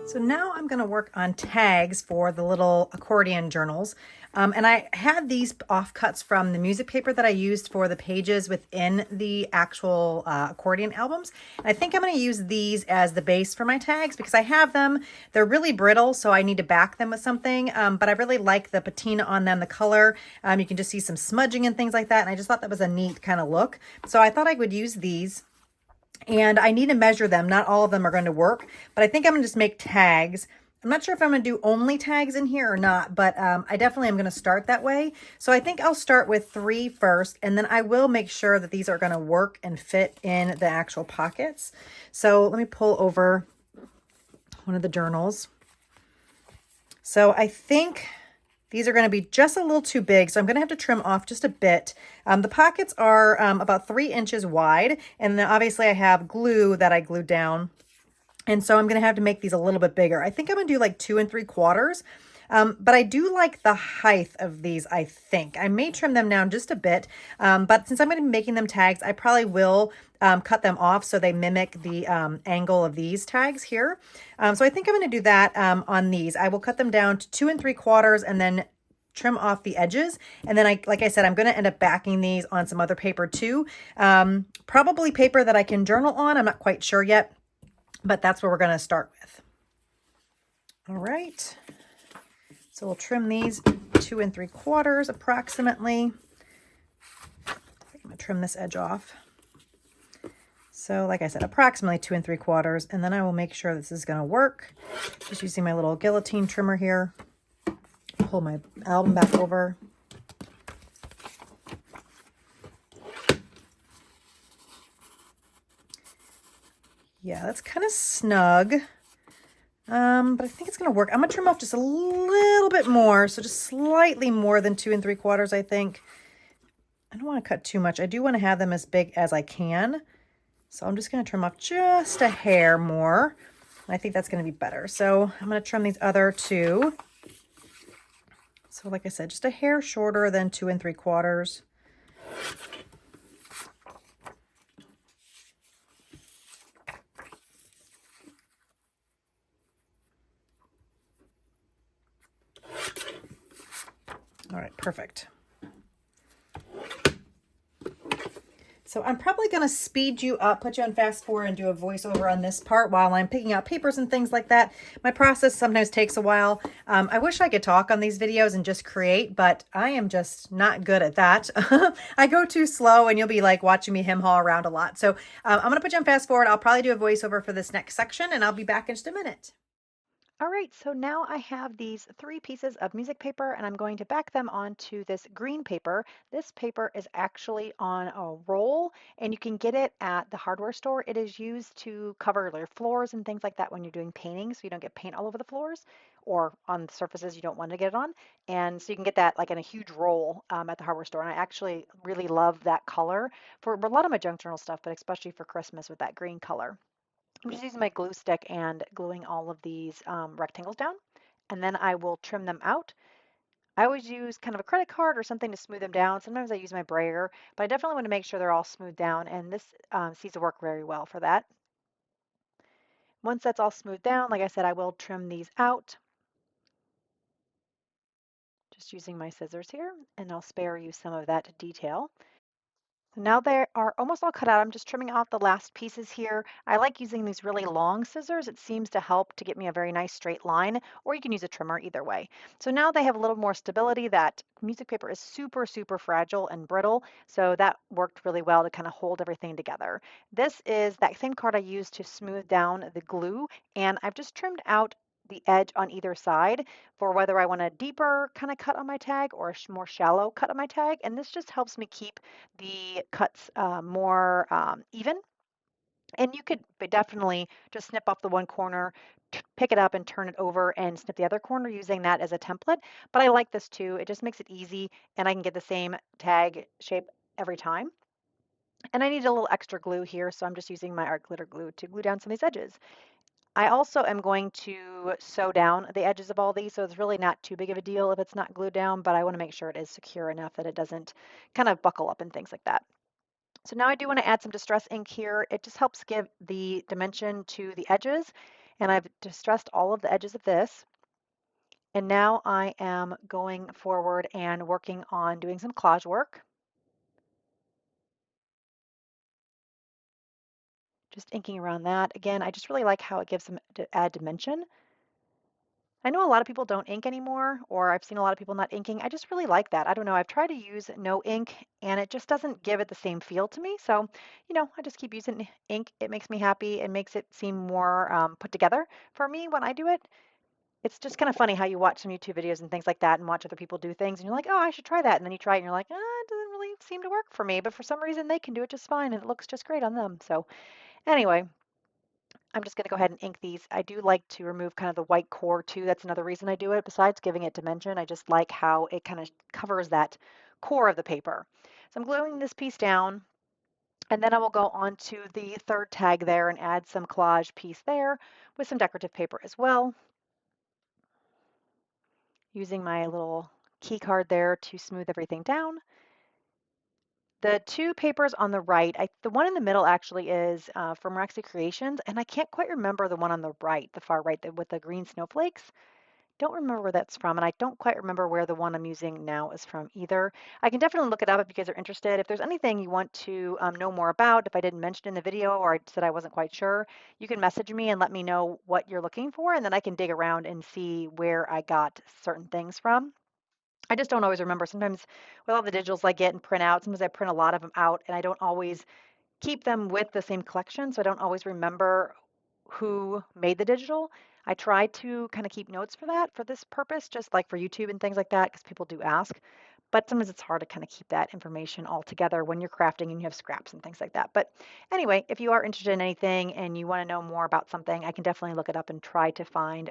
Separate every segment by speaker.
Speaker 1: So now I'm going to work on tags for the little accordion journals. And I had these offcuts from the music paper that I used for the pages within the actual accordion albums. And I think I'm going to use these as the base for my tags because I have them. They're really brittle, so I need to back them with something. But I really like the patina on them, the color. You can just see some smudging and things like that. And I just thought that was a neat kind of look. So I thought I would use these. And I need to measure them. Not all of them are going to work, but I think I'm going to just make tags. I'm not sure if I'm going to do only tags in here or not, but I definitely am going to start that way. So I think I'll start with 3 first, and then I will make sure that these are going to work and fit in the actual pockets. So let me pull over one of the journals. So I think these are going to be just a little too big, so I'm going to have to trim off just a bit. The pockets are about 3 inches wide, and then obviously I have glue that I glued down, and so I'm going to have to make these a little bit bigger. I think I'm going to do like 2 3/4. But I do like the height of these, I think. I may trim them down just a bit, but since I'm going to be making them tags, I probably will cut them off so they mimic the angle of these tags here. So I think I'm going to do that on these. I will cut them down to 2 3/4 and then trim off the edges. And then like I said, I'm going to end up backing these on some other paper too. Probably paper that I can journal on. I'm not quite sure yet, but that's what we're going to start with. All right. So we'll trim these 2 3/4 approximately. I'm going to trim this edge off. So like I said, approximately 2 3/4, and then I will make sure this is going to work. Just using my little guillotine trimmer here. Pull my album back over. Yeah, that's kind of snug. But I think it's going to work. I'm going to trim off just a little bit more. So just slightly more than 2 3/4, I think. I don't want to cut too much. I do want to have them as big as I can. So I'm just going to trim off just a hair more. I think that's going to be better. So I'm going to trim these other 2. So like I said, just a hair shorter than 2 3/4. All right, perfect. So I'm probably going to speed you up, put you on fast forward and do a voiceover on this part while I'm picking out papers and things like that. My process sometimes takes a while. I wish I could talk on these videos and just create, but I am just not good at that. I go too slow and you'll be like watching me hem-haw around a lot. So I'm going to put you on fast forward. I'll probably do a voiceover for this next section and I'll be back in just a minute. All right, so now I have these 3 pieces of music paper and I'm going to back them onto this green paper. This paper is actually on a roll and you can get it at the hardware store. It is used to cover your floors and things like that when you're doing painting so you don't get paint all over the floors or on surfaces you don't want to get it on. And so you can get that like in a huge roll at the hardware store. And I actually really love that color for a lot of my junk journal stuff, but especially for Christmas with that green color. I'm just using my glue stick and gluing all of these rectangles down, and then I will trim them out. I always use kind of a credit card or something to smooth them down. Sometimes I use my brayer, but I definitely want to make sure they're all smoothed down, and this seems to work very well for that. Once that's all smoothed down, like I said, I will trim these out. Just using my scissors here, and I'll spare you some of that detail. So now they are almost all cut out. I'm just trimming off the last pieces here. I like using these really long scissors. It seems to help to get me a very nice straight line, or you can use a trimmer either way. So now they have a little more stability. That music paper is super, super fragile and brittle. So that worked really well to kind of hold everything together. This is that same card I used to smooth down the glue, and I've just trimmed out the edge on either side for whether I want a deeper kind of cut on my tag or a more shallow cut on my tag. And this just helps me keep the cuts more even. And you could definitely just snip off the one corner, pick it up and turn it over and snip the other corner using that as a template. But I like this too. It just makes it easy and I can get the same tag shape every time. And I need a little extra glue here, so I'm just using my art glitter glue to glue down some of these edges. I also am going to sew down the edges of all these, so it's really not too big of a deal if it's not glued down, but I want to make sure it is secure enough that it doesn't kind of buckle up and things like that. So now I do want to add some distress ink here. It just helps give the dimension to the edges. And I've distressed all of the edges of this. And now I am going forward and working on doing some collage work. Just inking around that. Again, I just really like how it gives some add dimension. I know a lot of people don't ink anymore, or I've seen a lot of people not inking. I just really like that. I don't know. I've tried to use no ink and it just doesn't give it the same feel to me. So, I just keep using ink. It makes me happy. It makes it seem more put together for me when I do it. It's just kind of funny how you watch some YouTube videos and things like that and watch other people do things and you're like, oh, I should try that. And then you try it and you're like, it doesn't really seem to work for me. But for some reason, they can do it just fine and it looks just great on them. So, anyway, I'm just going to go ahead and ink these. I do like to remove kind of the white core too. That's another reason I do it. Besides giving it dimension, I just like how it kind of covers that core of the paper. So I'm gluing this piece down, and then I will go on to the third tag there and add some collage piece there with some decorative paper as well. Using my little key card there to smooth everything down. The two papers on the right, the one in the middle actually is from Rexy Creations, and I can't quite remember the one on the right, the far right, with the green snowflakes. Don't remember where that's from, and I don't quite remember where the one I'm using now is from either. I can definitely look it up if you guys are interested. If there's anything you want to know more about, if I didn't mention it in the video or I said I wasn't quite sure, you can message me and let me know what you're looking for, and then I can dig around and see where I got certain things from. I just don't always remember. Sometimes with all the digitals I get and print out, sometimes I print a lot of them out and I don't always keep them with the same collection, so I don't always remember who made the digital. I try to kind of keep notes for that for this purpose, just like for YouTube and things like that, because people do ask. But sometimes it's hard to kind of keep that information all together when you're crafting and you have scraps and things like that. But anyway, if you are interested in anything and you want to know more about something, I can definitely look it up and try to find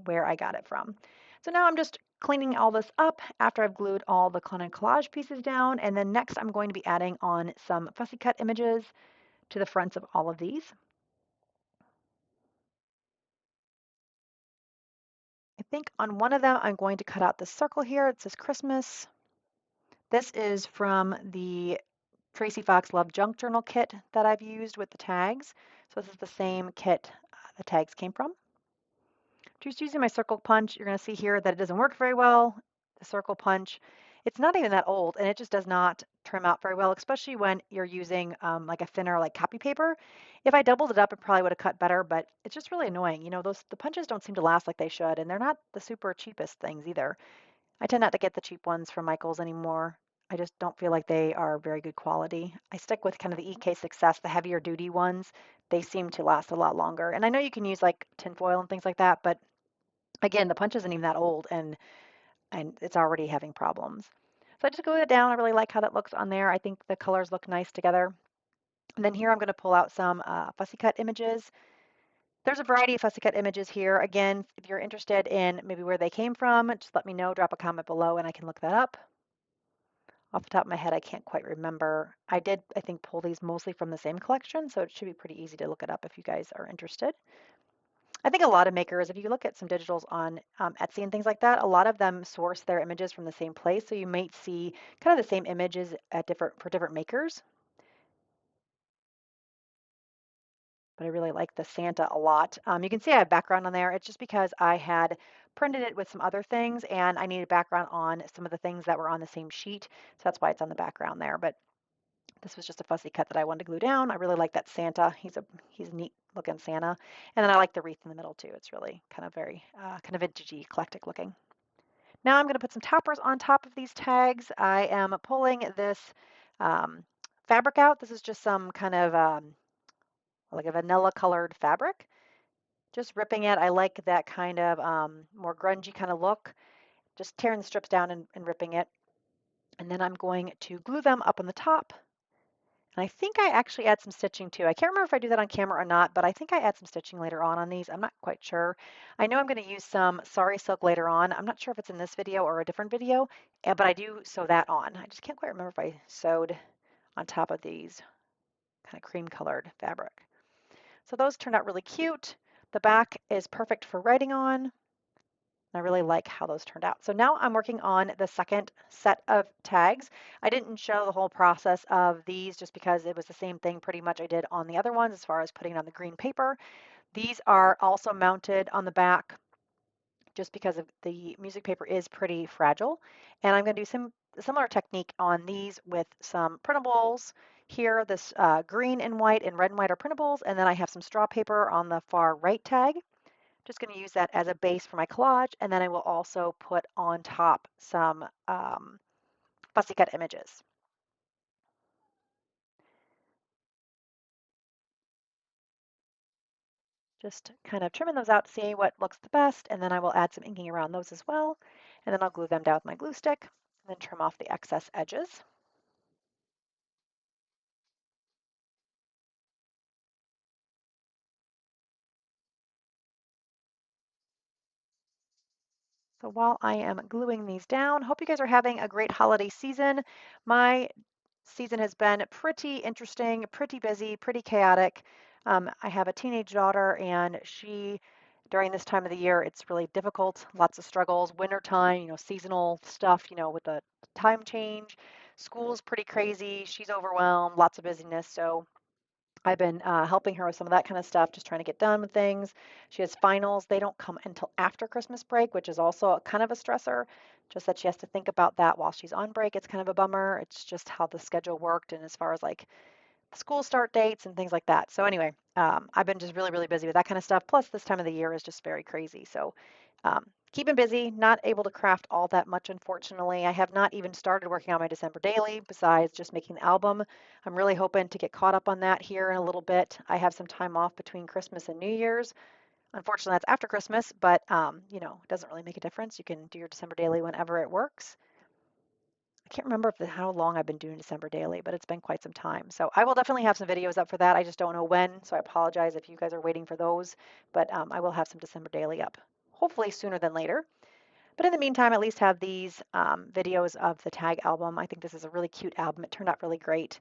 Speaker 1: where I got it from. So now I'm just cleaning all this up after I've glued all the kind of collage pieces down. And then next I'm going to be adding on some fussy cut images to the fronts of all of these. I think on one of them, I'm going to cut out this circle here. It says Christmas. This is from the Tracy Fox Love Junk Journal kit that I've used with the tags. So this is the same kit the tags came from. Just using my circle punch, you're going to see here that it doesn't work very well. The circle punch, it's not even that old and it just does not trim out very well, especially when you're using like a thinner like copy paper. If I doubled it up, it probably would have cut better, but it's just really annoying. The punches don't seem to last like they should, and they're not the super cheapest things either. I tend not to get the cheap ones from Michaels anymore. I just don't feel like they are very good quality. I stick with kind of the EK Success, the heavier duty ones. They seem to last a lot longer. And I know you can use like tinfoil and things like that, but again, the punch isn't even that old and it's already having problems. So I just glue it down. I really like how that looks on there. I think the colors look nice together. And then here I'm going to pull out some fussy cut images. There's a variety of fussy cut images here. Again, if you're interested in maybe where they came from, just let me know, drop a comment below and I can look that up. Off the top of my head, I can't quite remember. I did, I think, pull these mostly from the same collection, so it should be pretty easy to look it up if you guys are interested. I think a lot of makers, if you look at some digitals on Etsy and things like that, a lot of them source their images from the same place. So you might see kind of the same images at for different makers. But I really like the Santa a lot. You can see I have background on there. It's just because I had printed it with some other things and I needed background on some of the things that were on the same sheet. So that's why it's on the background there. But this was just a fussy cut that I wanted to glue down. I really like that Santa. He's a neat looking Santa. And then I like the wreath in the middle too. It's really kind of very kind of vintagey, eclectic looking. Now I'm going to put some toppers on top of these tags. I am pulling this fabric out. This is just some kind of like a vanilla colored fabric. Just ripping it. I like that kind of more grungy kind of look. Just tearing the strips down and ripping it. And then I'm going to glue them up on the top. And I think I actually add some stitching too. I can't remember if I do that on camera or not, but I think I add some stitching later on these. I'm not quite sure. I know I'm going to use some Sari silk later on. I'm not sure if it's in this video or a different video, but I do sew that on. I just can't quite remember if I sewed on top of these kind of cream colored fabric. So those turned out really cute. The back is perfect for writing on. I really like how those turned out. So now I'm working on the second set of tags. I didn't show the whole process of these just because it was the same thing pretty much I did on the other ones as far as putting it on the green paper.
Speaker 2: These are also mounted on the back just because of the music paper is pretty fragile. And I'm going to do some similar technique on these with some printables. Here, this green and white and red and white are printables, and then I have some straw paper on the far right tag. Just going to use that as a base for my collage, and then I will also put on top some fussy cut images. Just kind of trimming those out to see what looks the best, and then I will add some inking around those as well, and then I'll glue them down with my glue stick, and then trim off the excess edges. So while I am gluing these down, hope you guys are having a great holiday season. My season has been pretty interesting, pretty busy, pretty chaotic. I have a teenage daughter, and during this time of the year, it's really difficult. Lots of struggles. Wintertime, seasonal stuff, with the time change. School's pretty crazy. She's overwhelmed, lots of busyness. So I've been helping her with some of that kind of stuff, just trying to get done with things. She has finals. They don't come until after Christmas break, which is also kind of a stressor. Just that she has to think about that while she's on break. It's kind of a bummer. It's just how the schedule worked, and as far as like school start dates and things like that. So anyway, I've been just really, really busy with that kind of stuff. Plus, this time of the year is just very crazy. So keeping busy, not able to craft all that much, unfortunately. I have not even started working on my December daily besides just making the album. I'm really hoping to get caught up on that here in a little bit. I have some time off between Christmas and New Year's. Unfortunately, that's after Christmas, but it doesn't really make a difference. You can do your December daily whenever it works. I can't remember how long I've been doing December daily, but it's been quite some time. So I will definitely have some videos up for that. I just don't know when, so I apologize if you guys are waiting for those. But I will have some December daily up, hopefully sooner than later. But in the meantime, at least have these videos of the tag album. I think this is a really cute album. It turned out really great.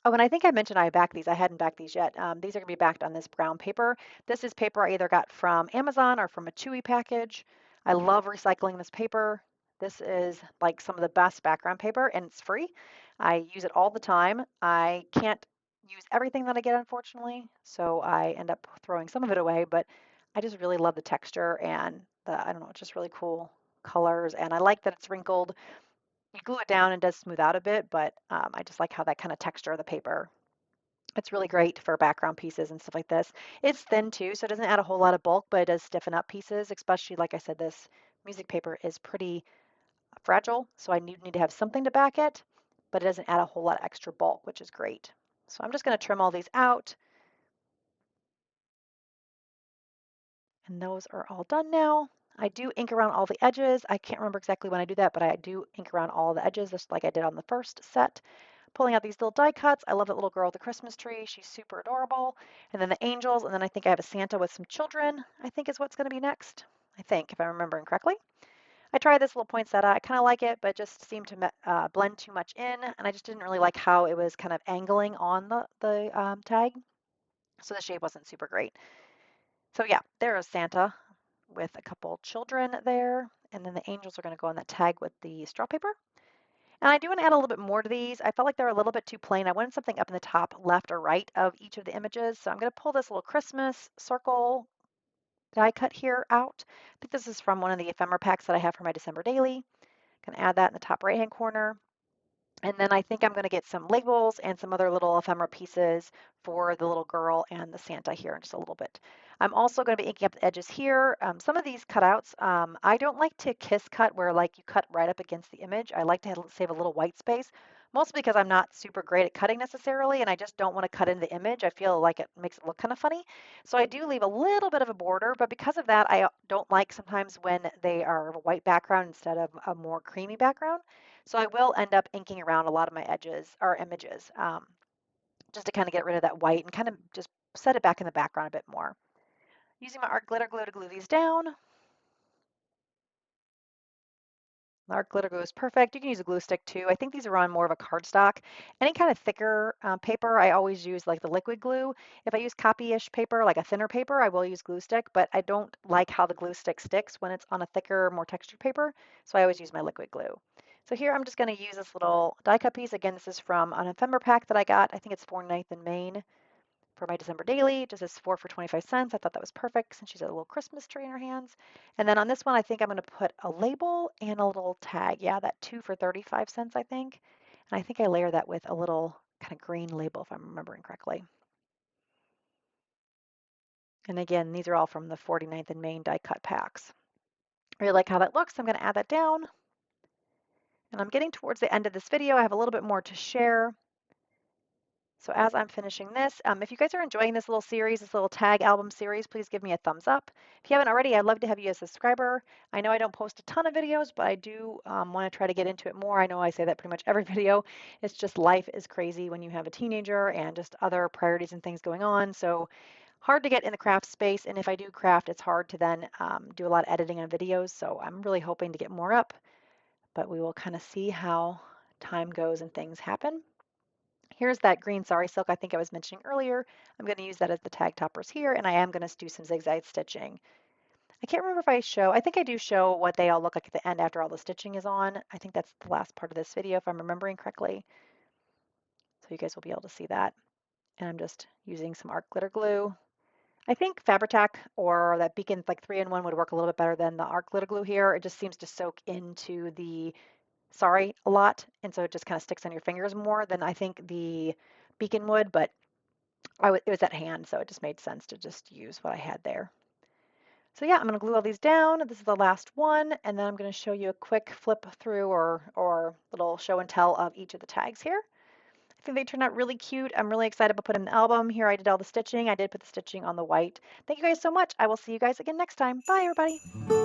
Speaker 2: Oh, and I think I mentioned I backed these. I hadn't backed these yet. These are going to be backed on this brown paper. This is paper I either got from Amazon or from a Chewy package. I love recycling this paper. This is like some of the best background paper, and it's free. I use it all the time. I can't use everything that I get, unfortunately, so I end up throwing some of it away, but I just really love the texture and I don't know, it's just really cool colors, and I like that it's wrinkled. You glue it down and it does smooth out a bit, but I just like how that kind of texture of the paper. It's really great for background pieces and stuff like this. It's thin too, so it doesn't add a whole lot of bulk, but it does stiffen up pieces, especially like I said, this music paper is pretty fragile, so I need to have something to back it, but it doesn't add a whole lot of extra bulk, which is great. So I'm just going to trim all these out, and those are all done now. I do ink around all the edges. I can't remember exactly when I do that, but I do ink around all the edges just like I did on the first set. Pulling out these little die cuts. I love that little girl with the Christmas tree. She's super adorable. And then the angels, and then I think I have a Santa with some children, I think is what's going to be next. I think, if I'm remembering correctly. I tried this little poinsettia. I kind of like it, but it just seemed to blend too much in, and I just didn't really like how it was kind of angling on the tag, so the shape wasn't super great. So yeah, there is Santa with a couple children there, and then the angels are going to go on that tag with the straw paper. And I do want to add a little bit more to these. I felt like they're a little bit too plain. I wanted something up in the top left or right of each of the images. So I'm going to pull this little Christmas circle die cut here out. I think this is from one of the ephemera packs that I have for my December daily. I'm going to add that in the top right hand corner. And then I think I'm going to get some labels and some other little ephemera pieces for the little girl and the Santa here in just a little bit. I'm also going to be inking up the edges here. Some of these cutouts, I don't like to kiss cut where like you cut right up against the image. I like to save a little white space, mostly because I'm not super great at cutting necessarily, and I just don't want to cut in the image. I feel like it makes it look kind of funny. So I do leave a little bit of a border, but because of that, I don't like sometimes when they are a white background instead of a more creamy background. So I will end up inking around a lot of my edges or images just to kind of get rid of that white and kind of just set it back in the background a bit more. Using my art glitter glue to glue these down. The art glitter glue is perfect. You can use a glue stick too. I think these are on more of a cardstock. Any kind of thicker paper, I always use like the liquid glue. If I use copy-ish paper, like a thinner paper, I will use glue stick, but I don't like how the glue stick sticks when it's on a thicker, more textured paper, so I always use my liquid glue. So here I'm just going to use this little die cut piece. Again, this is from an ephemera pack that I got. I think it's for 9th and Main. for my December daily. It just says 4 for 25 cents. I thought that was perfect since she's got a little Christmas tree in her hands. And then on this one, I think I'm going to put a label and a little tag. Yeah, that 2 for 35 cents, I think. And I think I layer that with a little kind of green label, if I'm remembering correctly. And again, these are all from the 49th and Main die cut packs. I really like how that looks. I'm going to add that down. And I'm getting towards the end of this video. I have a little bit more to share. So as I'm finishing this, if you guys are enjoying this little series, this little tag album series, please give me a thumbs up. If you haven't already, I'd love to have you as a subscriber. I know I don't post a ton of videos, but I do want to try to get into it more. I know I say that pretty much every video. It's just life is crazy when you have a teenager and just other priorities and things going on. So hard to get in the craft space. And if I do craft, it's hard to then do a lot of editing on videos. So I'm really hoping to get more up, but we will kind of see how time goes and things happen. Here's that green sari silk I think I was mentioning earlier. I'm going to use that as the tag toppers here, and I am going to do some zigzag stitching. I can't remember if I think I do show what they all look like at the end after all the stitching is on. I think that's the last part of this video if I'm remembering correctly. So you guys will be able to see that. And I'm just using some art glitter glue. I think Fabri-Tac or that Beacon like 3-in-1 would work a little bit better than the art glitter glue here. It just seems to soak into the sari a lot, and so it just kind of sticks on your fingers more than I think the Beacon would, but it was at hand, so it just made sense to just use what I had there. So yeah, I'm going to glue all these down. This is the last one, and then I'm going to show you a quick flip through or little show and tell of each of the tags here. I think they turned out really cute. I'm really excited about putting them in the album. Here I did all the stitching. I did put the stitching on the white. Thank you guys so much. I will see you guys again next time. Bye, everybody.